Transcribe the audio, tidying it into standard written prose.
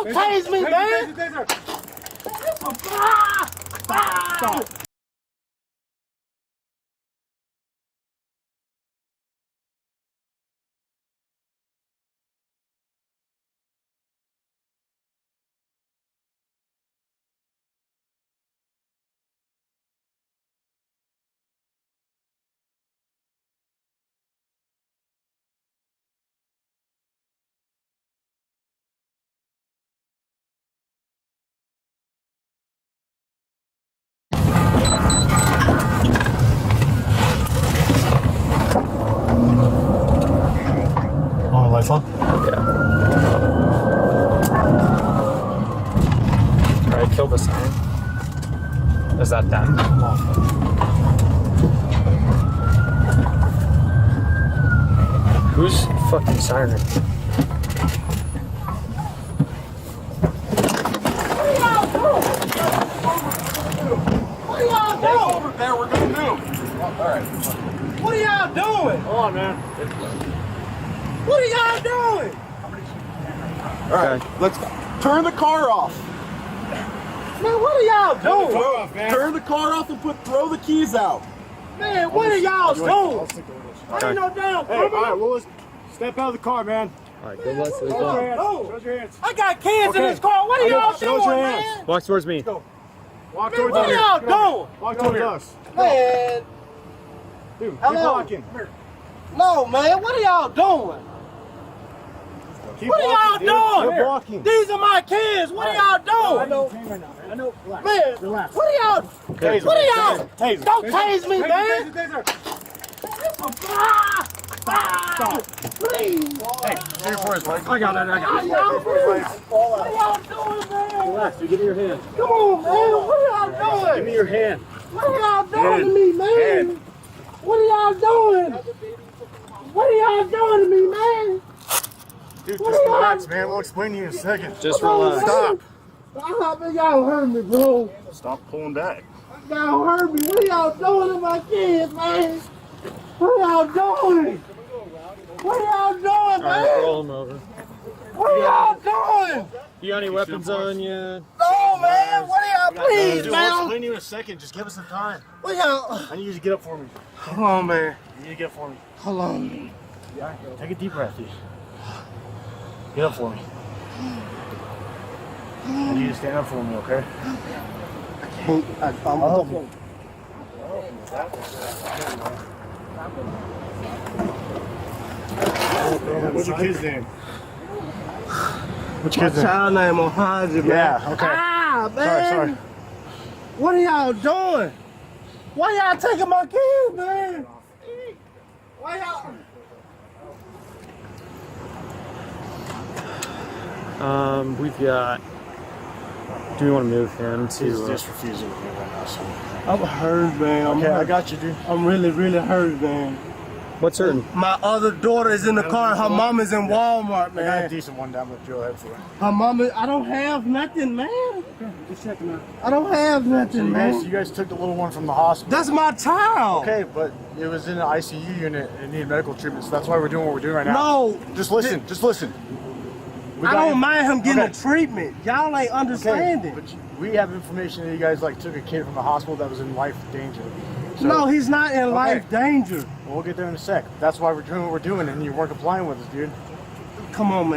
Don't tase me, man! Stop. Lights on? Yeah. Alright, kill the sign. Is that them? Who's fucking siren? What are y'all doing? Over there, we're gonna do. Alright. What are y'all doing? Hold on, man. What are y'all doing? Alright, let's turn the car off. Man, what are y'all doing? Turn the car off and throw the keys out. Man, what are y'all doing? I ain't no damn Hey, alright, well, let's step out of the car, man. Alright, good luck. Show your hands. Show your hands. I got kids in this car. What are y'all Show doing, your man? hands. Walk towards me. Walk Man, towards what are y'all doing? Walk towards us. Man, Dude, keep hello. walking. No, man, what are y'all doing? Keep What are walking, y'all dude. doing? Keep walking. These are my kids. What are y'all doing? I know. I know. Relax. Man, Relax. what are y'all? Taser. What are y'all? Taser. Don't tase me, man. Taser. Stop. Please. Hey, stay for his legs. I got it, I got it. Y'all, please. What are y'all doing, man? Relax, dude. Give me your hand. Come on, man. What are y'all doing? Give me your hand. What are y'all doing to me, man? What are y'all doing? What are y'all doing to me, man? Dude, What just are y'all- relax, man. We'll explain to you in a second. Just Come on, relax. man. Stop. Y'all hurt me, bro. Stop pulling back. Y'all hurt me. What are y'all doing to my kids, man? What are y'all doing? What are y'all doing, Alright, man? roll him over. What are y'all doing? You got any weapons on you? No, man. What are y'all, please, Dude, we'll man? explain to you in a second. Just give us some time. What y'all? I need you to get up for me. Hold on, man. You need to get up for me. Hold on. Take a deep breath, dude. Get up for me. I need you to stand up for me, okay? I'm okay. What's your kid's name? What's your kid's name? Child name on Hanji, man. Yeah, okay. Ah, man. Sorry. What are y'all doing? Why y'all taking my kids, man? Why y'all? We've got. Do we want to move him He's to? just refusing to move right now, so. I'm hurt, man. Okay, I got you, dude. I'm really, really hurt, man. What's her? My other daughter is in the car. Her mom is in Walmart, I got a man. decent one down with Joe Head for you. Her mom is, I don't have nothing, man. Just checking out. I don't have nothing, You man. guys took the little one from the hospital. That's my child. Okay, but it was in an ICU unit and it needed medical treatment, so that's why we're doing what we're doing right now. No. Just listen, just listen. We I got don't in- mind him getting Okay. the treatment. Y'all ain't Okay, understanding. but we have information that you guys like took a kid from the hospital that was in life danger. So, No, he's not in life danger. We'll get there in a sec. That's why we're doing what we're doing, and you weren't complying with us, dude. Come on, man.